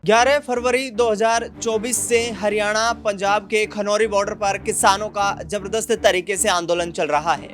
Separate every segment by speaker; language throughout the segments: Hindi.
Speaker 1: 11 फरवरी 2024 से हरियाणा पंजाब के खनौरी बॉर्डर पर किसानों का जबरदस्त तरीके से आंदोलन चल रहा है।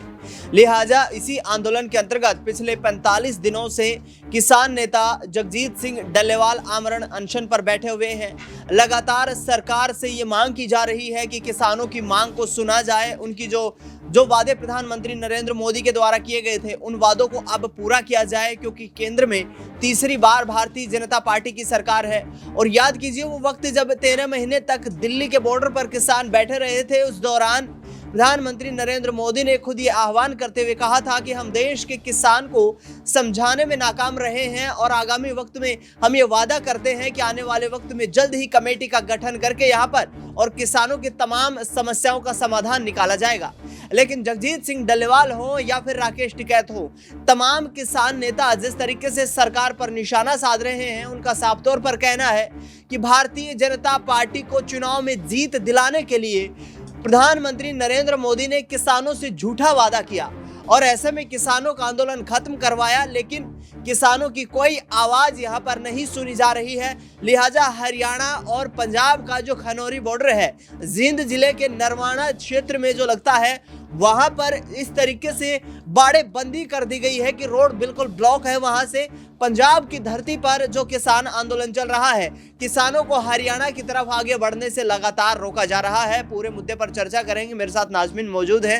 Speaker 1: लिहाजा इसी आंदोलन के अंतर्गत पिछले 45 दिनों से किसान नेता जगजीत सिंह डल्लेवाल आमरण अनशन पर बैठे हुए हैं। लगातार सरकार से ये मांग की जा रही है कि किसानों की मांग को सुना जाए। उनकी जो वादे प्रधानमंत्री नरेंद्र मोदी के द्वारा किए गए थे, उन वादों को अब पूरा किया जाए, क्योंकि केंद्र में तीसरी बार भारतीय जनता पार्टी की सरकार है। और याद कीजिए वो वक्त जब 13 महीने तक दिल्ली के बॉर्डर पर किसान बैठे रहे थे। उस दौरान प्रधानमंत्री नरेंद्र मोदी ने खुद ये आह्वान करते हुए कहा था कि हम देश के किसान को समझाने में नाकाम रहे हैं और आगामी वक्त में हम ये वादा करते हैं कि आने वाले वक्त में जल्द ही कमेटी का गठन करके यहाँ पर और किसानों की तमाम समस्याओं का समाधान निकाला जाएगा। लेकिन जगजीत सिंह डल्लेवाल हो या फिर राकेश टिकैत हो, तमाम किसान नेता जिस तरीके से सरकार पर निशाना साध रहे हैं, उनका साफ तौर पर कहना है कि भारतीय जनता पार्टी को चुनाव में जीत दिलाने के लिए प्रधानमंत्री नरेंद्र मोदी ने किसानों से झूठा वादा किया और ऐसे में किसानों का आंदोलन खत्म करवाया। लेकिन किसानों की कोई आवाज यहां पर नहीं सुनी जा रही है। लिहाजा हरियाणा और पंजाब का जो खनौरी बॉर्डर है, जींद जिले के नरवाना क्षेत्र में जो लगता है, वहां पर इस तरीके से बाड़ेबंदी कर दी गई है कि रोड बिल्कुल ब्लॉक है। वहां से पंजाब की धरती पर जो किसान आंदोलन चल रहा है, किसानों को हरियाणा की तरफ आगे बढ़ने से लगातार रोका जा रहा है। पूरे मुद्दे पर चर्चा करेंगे। मेरे साथ नाजमीन मौजूद है।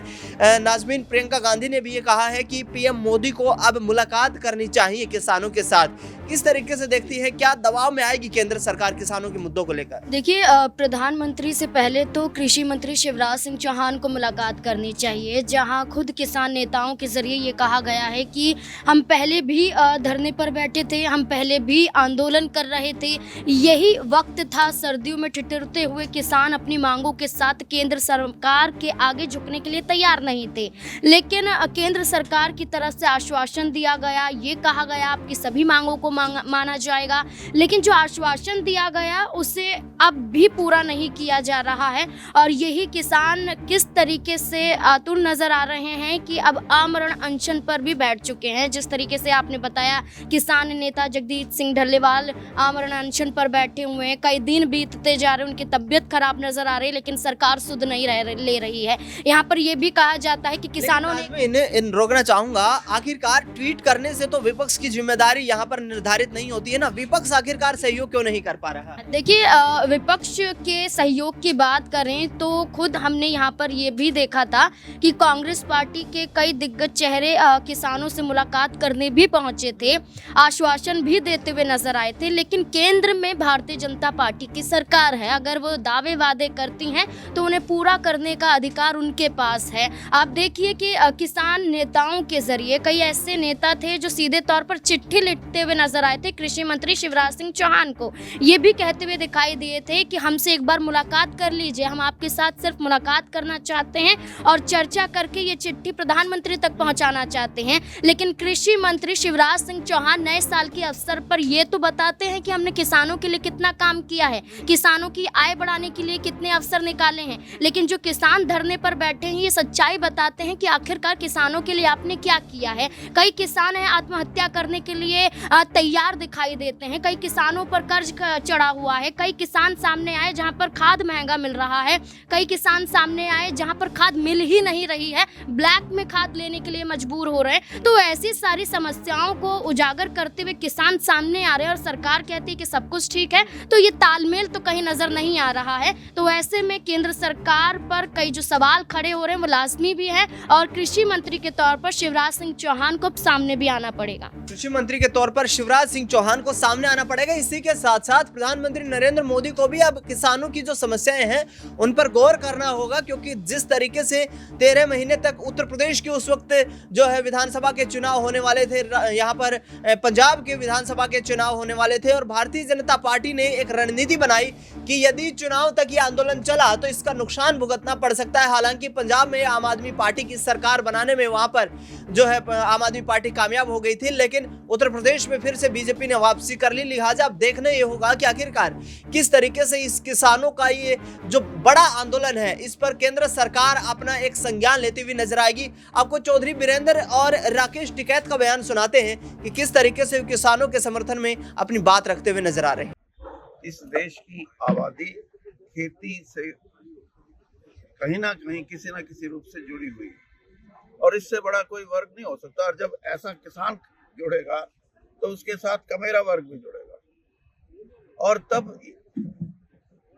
Speaker 1: नाजमीन, प्रियंका गांधी ने भी ये कहा है कि पीएम मोदी को अब मुलाकात करनी चाहिए किसानों के साथ। किस तरीके से देखती है, क्या दबाव में आएगी केंद्र सरकार किसानों के मुद्दों को लेकर?
Speaker 2: देखिए, प्रधानमंत्री से पहले तो कृषि मंत्री शिवराज सिंह चौहान को मुलाकात करनी चाहिए, जहां खुद किसान नेताओं के जरिए ये कहा गया है कि हम पहले भी धरने पर बैठे थे, हम पहले भी आंदोलन कर रहे थे। यही वक्त था, सर्दियों में ठिठुरते हुए किसान अपनी मांगों के साथ केंद्र सरकार के आगे झुकने के लिए तैयार नहीं थे। लेकिन केंद्र सरकार की तरफ से आश्वासन दिया गया, ये कहा गया आपकी सभी मांगों को माना जाएगा। लेकिन जो आश्वासन दिया गया उसे अब भी पूरा नहीं किया जा रहा है और यही किसान किस तरीके से आतुर नजर आ रहे हैं कि अब आमरण अनशन पर भी बैठ चुके हैं। जिस तरीके से आपने बताया, किसान नेता जगजीत सिंह डल्लेवाल आमरण अनशन पर बैठे हुए हैं। कई दिन बीतते जा रहे हैं, उनकी तबीयत खराब नजर आ रही है, लेकिन सरकार सुध नहीं ले रही है। यहाँ पर यह भी कहा जाता है कि किसानों ने
Speaker 1: इन्हें रोकना चाहूंगा। आखिरकार ट्वीट करने से तो विपक्ष की जिम्मेदारी यहाँ पर निर्धारित नहीं होती है ना। विपक्ष आखिरकार सहयोग क्यों नहीं कर पा रहा?
Speaker 2: देखिए, विपक्ष के सहयोग की बात करें तो खुद हमने यहाँ पर ये भी देखा था कि कांग्रेस पार्टी के कई दिग्गज चेहरे किसानों से मुलाकात करने भी पहुंचे थे, आश्वासन भी देते हुए नजर आए थे। लेकिन केंद्र में भारतीय जनता पार्टी की सरकार है, अगर वो दावे वादे करती हैं तो उन्हें पूरा करने का अधिकार उनके पास है। आप देखिए कि किसान नेताओं के जरिए कई ऐसे नेता थे जो सीधे तौर पर चिट्ठी लिखते हुए नजर आए थे कृषि मंत्री शिवराज सिंह चौहान को, ये भी कहते हुए दिखाई दिए थे कि हमसे एक बार मुलाकात कर लीजिए, हम आपके साथ सिर्फ मुलाकात करना चाहते हैं और चर्चा करके ये चिट्ठी प्रधानमंत्री तक पहुंचाना चाहते हैं। लेकिन कृषि मंत्री शिवराज सिंह चौहान नए साल के अवसर पर ये तो बताते हैं कि हमने किसानों के लिए कितना काम किया है, किसानों की आय बढ़ाने के लिए कितने अवसर निकाले हैं। लेकिन जो किसान धरने पर बैठे हैं, ये सच्चाई बताते हैं कि आखिरकार किसानों के लिए आपने क्या किया है। कई किसान हैं आत्महत्या करने के लिए तैयार दिखाई देते हैं, कई किसानों पर कर्ज चढ़ा हुआ है, कई किसान सामने आए जहां पर खाद महंगा मिल रहा है, कई किसान सामने आए जहां पर खाद मिल ही नहीं रही है, ब्लैक में खाद लेने के लिए मजबूर हो रहे हैं। तो ऐसी सारी समस्याओं को उजागर करते हुए किसान सामने आ रहे हैं और सरकार कहती है कि सब कुछ ठीक है, तो ये तालमेल तो कहीं नजर नहीं आ रहा है। तो ऐसे में केंद्र सरकार पर कई जो सवाल खड़े हो रहे हैं वो लाजमी भी है और कृषि मंत्री के तौर पर शिवराज सिंह चौहान को सामने भी आना पड़ेगा।
Speaker 1: कृषि मंत्री के तौर पर शिवराज सिंह चौहान को सामने आना पड़ेगा। इसी के साथ साथ प्रधानमंत्री नरेंद्र मोदी को भी अब किसानों की जो समस्याएं हैं उन पर गौर करना होगा, क्योंकि जिस तरीके से 13 महीने तक उत्तर प्रदेश के उस वक्त जो है विधानसभा के चुनाव होने वाले थे, यहाँ पर पंजाब के विधानसभा के चुनाव होने वाले थे और भारतीय जनता पार्टी ने एक रणनीति बनाई कि यदि चुनाव तक ये आंदोलन चला तो इसका नुकसान भुगतना पड़ सकता है। हालांकि पंजाब में आम आदमी पार्टी की सरकार बनाने में वहां पर जो है आम आदमी पार्टी कामयाब हो गई थी, लेकिन उत्तर प्रदेश में फिर से बीजेपी ने वापसी कर ली। लिहाजा अब देखना ये होगा कि आखिरकार किस तरीके से इस किसानों का ये जो बड़ा आंदोलन है इस पर केंद्र सरकार अपना एक संज्ञान लेती हुई नजर आएगी। आपको चौधरी बीरेंद्र और राकेश टिकैत का बयान सुनाते हैं कि किस तरीके से किसानों के समर्थन में अपनी बात रखते हुए नजर आ रहे हैं।
Speaker 3: इस देश की आबादी खेती से कहीं ना कहीं किसी न किसी रूप से जुड़ी हुई है और इससे बड़ा कोई वर्ग नहीं हो सकता। और जब ऐसा किसान जुड़ेगा तो उसके साथ कमेरा वर्ग भी जुड़ेगा और तब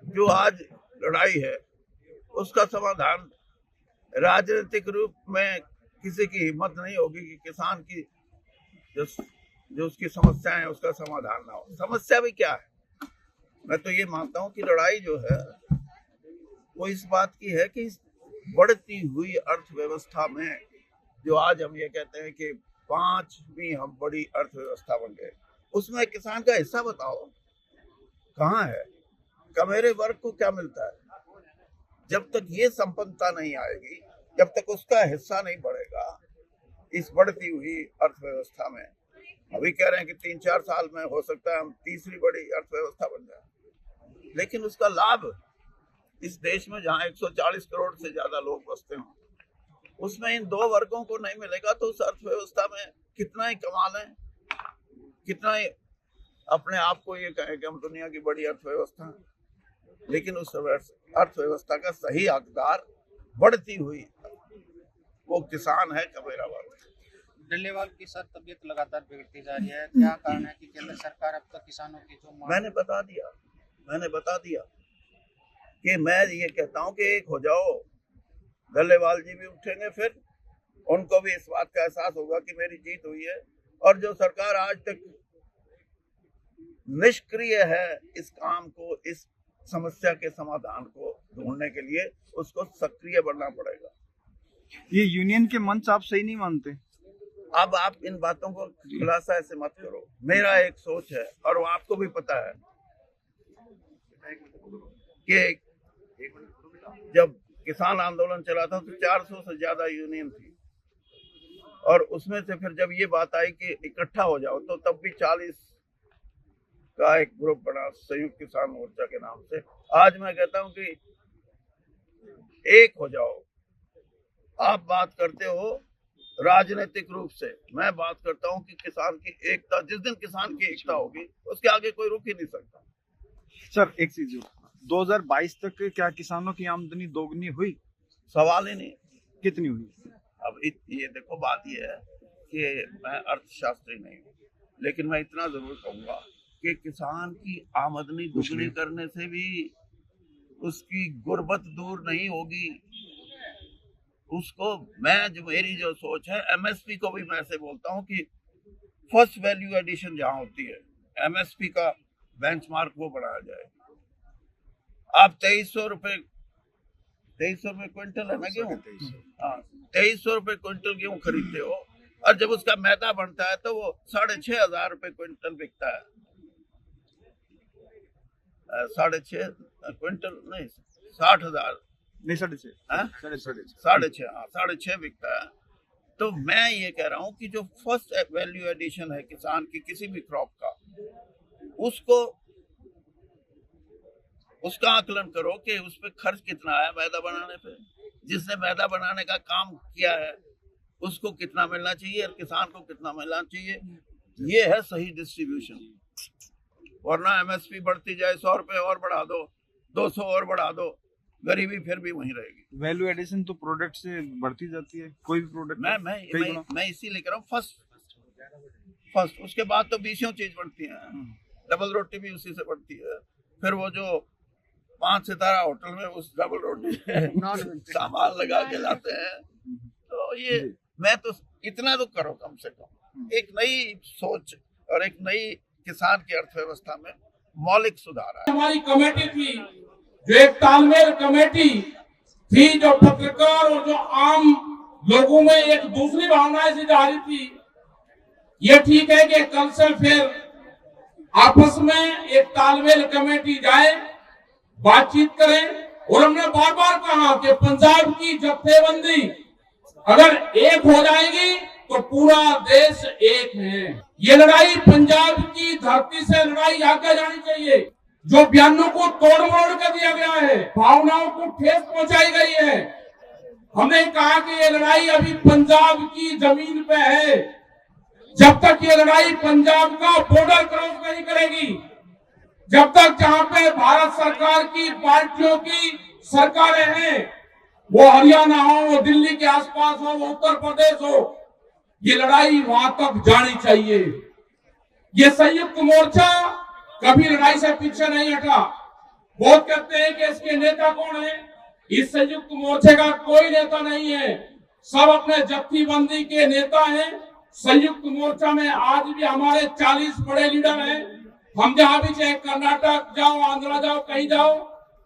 Speaker 3: जो आज लड़ाई है उसका समाधान राजनीतिक रूप में किसी की हिम्मत नहीं होगी कि किसान की जो उसकी समस्याएं हैं उसका समाधान ना हो। समस्या भी क्या है, मैं तो ये मानता हूं कि लड़ाई जो है वो इस बात की है कि बढ़ती हुई अर्थव्यवस्था में जो आज हम ये कहते हैं कि 5वीं हम बड़ी अर्थव्यवस्था बन गए, उसमें किसान का हिस्सा बताओ कहाँ है? कमेरे वर्ग को क्या मिलता है? जब तक ये संपन्नता नहीं आएगी, जब तक उसका हिस्सा नहीं बढ़ेगा इस बढ़ती हुई अर्थव्यवस्था में, अभी कह रहे हैं कि 3-4 साल में हो सकता है हम तीसरी बड़ी अर्थव्यवस्था बन जाए, लेकिन उसका लाभ इस देश में जहाँ 140 करोड़ से ज्यादा लोग बसते हों उसमें इन दो वर्गों को नहीं मिलेगा तो उस अर्थव्यवस्था में कितना ही कमा लें, कितना ही अपने आप को ये कहें कि हम दुनिया की बड़ी अर्थव्यवस्था है, लेकिन उस अर्थव्यवस्था का सही हकदार बढ़ती हुई वो किसान है, कमेरा वर्ग।
Speaker 4: डल्लेवाल की सर तबीयत लगातार बिगड़ती जा रही है, क्या कारण है कि केंद्र सरकार अब तक किसानों की जो
Speaker 3: मैंने बता दिया कि मैं ये कहता हूं कि एक हो जाओ, डल्लेवाल जी भी उठेंगे, फिर उनको भी इस बात का एहसास होगा कि मेरी जीत हुई है और जो सरकार आज तक निष्क्रिय है इस काम को, इस समस्या के समाधान को ढूंढने के लिए, उसको सक्रिय बनना पड़ेगा।
Speaker 5: ये यूनियन के मंच आप सही नहीं मानते?
Speaker 3: अब आप इन बातों को खुलासा ऐसे मत करो, मेरा एक सोच है और वो आपको भी पता है कि जब किसान आंदोलन चला था तो 400 से ज्यादा यूनियन थी और उसमें से फिर जब ये बात आई कि इकट्ठा हो जाओ तो तब भी 40 का एक ग्रुप बना संयुक्त किसान मोर्चा के नाम से। आज मैं कहता हूं कि एक हो जाओ। आप बात करते हो राजनीतिक रूप से, मैं बात करता हूं कि किसान की एकता, जिस दिन किसान की एकता होगी उसके आगे कोई रुक ही नहीं सकता।
Speaker 5: सर एक चीज, 2022 तक क्या किसानों की आमदनी दोगुनी हुई?
Speaker 3: सवाल ही नहीं।
Speaker 5: कितनी हुई?
Speaker 3: अब ये देखो, बात ये है कि मैं अर्थशास्त्री नहीं हूँ, लेकिन मैं इतना जरूर कहूंगा कि किसान की आमदनी दुगनी करने से भी उसकी गुर्बत दूर नहीं होगी। उसको मेरी जो सोच है, एमएसपी को भी मैं ऐसे बोलता हूँ कि फर्स्ट वैल्यू एडिशन जहाँ होती है, एमएसपी का बेंचमार्क वो बढ़ाया जाए। आप 2300 रुपए क्विंटल है ना गेहूँ, हाँ 2300 रुपए क्विंटल गेहूँ खरीदते हो और जब उसका मैदा बनता है तो वो 6500 रुपए क्विंटल बिकता है। 6.5 क्विंटल नहीं, 60,000
Speaker 5: नहीं, 6.5
Speaker 3: 6.5 बिकता है। तो मैं ये कह रहा हूँ कि जो फर्स्ट वैल्यू एडिशन है किसान की किसी भी क्रॉप का, उसका आकलन करो कि उस पर खर्च कितना है मैदा बनाने पे, जिसने मैदा बनाने का काम किया है उसको कितना मिलना चाहिए और किसान को कितना मिलना चाहिए। ये है सही डिस्ट्रीब्यूशन। वरना एमएसपी बढ़ती जाए, 100 रुपए और बढ़ा दो, 200 और बढ़ा दो, गरीबी फिर भी वहीं रहेगी।
Speaker 5: वैल्यू एडिशन तो प्रोडक्ट से बढ़ती जाती है, कोई भी प्रोडक्ट।
Speaker 3: मैं इसीलिए कह रहा हूँ फर्स्ट, उसके बाद तो 20 चीज बढ़ती है। डबल रोटी भी उसी से बढ़ती है। फिर वो जो 5 सितारा होटल में उस डबल रोटी सामान लगा के लाते हैं। तो ये मैं तो इतना तो करो कम से कम, एक नई सोच और एक नई किसान की अर्थव्यवस्था में मौलिक सुधार है।
Speaker 6: हमारी कमेटी थी जो एक तालमेल कमेटी थी, जो पत्रकार और जो आम लोगों में एक दूसरी भावनाएं से जारी थी। ये ठीक है कि कल से फिर आपस में एक तालमेल कमेटी जाए, बातचीत करें। और हमने बार बार कहा कि पंजाब की जत्थेबंदी अगर एक हो जाएगी तो पूरा देश एक है। ये लड़ाई पंजाब की धरती से लड़ाई आगे जानी चाहिए। जो बयानों को तोड़ मोड़ कर दिया गया है, भावनाओं को ठेस पहुंचाई गई है। हमने कहा कि ये लड़ाई अभी पंजाब की जमीन पे है। जब तक ये लड़ाई पंजाब का बॉर्डर क्रॉस नहीं करेगी, जब तक जहां पे भारत सरकार की पार्टियों की सरकारें हैं, वो हरियाणा हो, वो दिल्ली के आसपास हो, वो उत्तर प्रदेश हो, ये लड़ाई वहां तक जानी चाहिए। ये संयुक्त मोर्चा कभी लड़ाई से पीछे नहीं हटा। बहुत कहते हैं कि इसके नेता कौन है, इस संयुक्त मोर्चे का कोई नेता नहीं है, सब अपने जत्थीबंदी के नेता हैं। संयुक्त मोर्चा में आज भी हमारे 40 बड़े लीडर हैं। हम जहां भी, चाहे कर्नाटक जाओ, आंध्र जाओ, कहीं जाओ,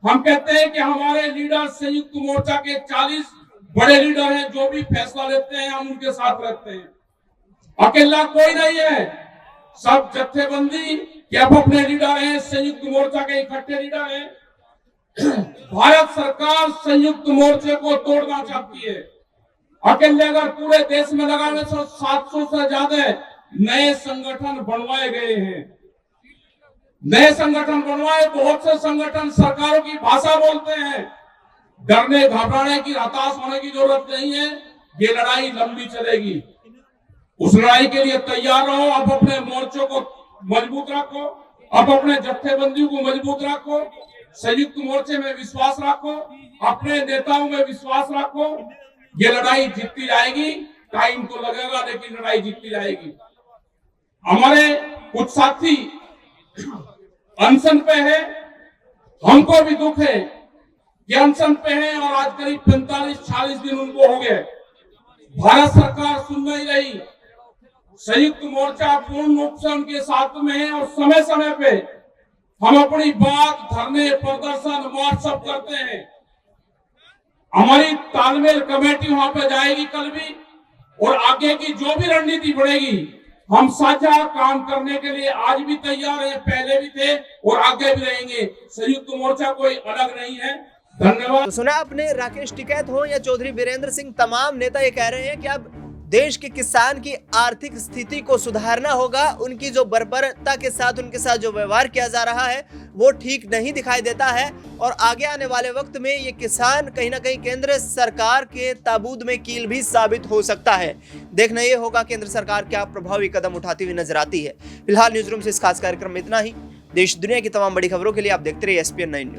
Speaker 6: हम कहते हैं कि हमारे लीडर संयुक्त मोर्चा के 40 बड़े लीडर हैं। जो भी फैसला लेते हैं हम उनके साथ रहते हैं। अकेला कोई नहीं है, सब जत्थेबंदी के अपने लीडर हैं, संयुक्त मोर्चा के इकट्ठे लीडर हैं। भारत सरकार संयुक्त मोर्चे को तोड़ना चाहती है। अकेले अगर पूरे देश में लगाने से 700 से ज्यादा नए संगठन बनवाए गए हैं। नए संगठन बनवाए, बहुत से संगठन सरकारों की भाषा बोलते हैं। डरने घबराने की, हताश होने की जरूरत नहीं है। ये लड़ाई लंबी चलेगी। उस लड़ाई के लिए तैयार रहो। अब अपने मोर्चों को मजबूत रखो, अब अपने जत्थेबंदी को मजबूत रखो, संयुक्त मोर्चे में विश्वास रखो, अपने नेताओं में विश्वास रखो। ये लड़ाई जीतती जाएगी। टाइम तो लगेगा, लेकिन लड़ाई जीतती जाएगी। हमारे कुछ साथी अनशन पे है, हमको भी दुख है कि अनशन पे है और आज करीब 45-46 दिन उनको हो गए। भारत सरकार सुन नहीं रही। संयुक्त मोर्चा पूर्ण रूप से उनके साथ में है और समय समय पे हम अपनी बात, धरने, प्रदर्शन, मार्च सब करते हैं। हमारी तालमेल कमेटी वहां पे जाएगी कल भी, और आगे की जो भी रणनीति बढ़ेगी, हम साझा काम करने के लिए आज भी तैयार हैं, पहले भी थे और आगे भी रहेंगे। संयुक्त मोर्चा कोई अलग नहीं है। धन्यवाद।
Speaker 1: तो सुना आपने, राकेश टिकैत हो या चौधरी वीरेंद्र सिंह, तमाम नेता ये कह रहे हैं कि अब देश के किसान की आर्थिक स्थिति को सुधारना होगा। उनकी जो बर्बरता के साथ उनके साथ जो व्यवहार किया जा रहा है वो ठीक नहीं दिखाई देता है, और आगे आने वाले वक्त में ये किसान कहीं ना कहीं केंद्र सरकार के ताबूत में कील भी साबित हो सकता है। देखना ये होगा केंद्र सरकार क्या प्रभावी कदम उठाती हुई नजर आती है। फिलहाल न्यूज रूम से इस खास कार्यक्रम में इतना ही। देश दुनिया की तमाम बड़ी खबरों के लिए आप देखते रहिए SPN 9 न्यूज।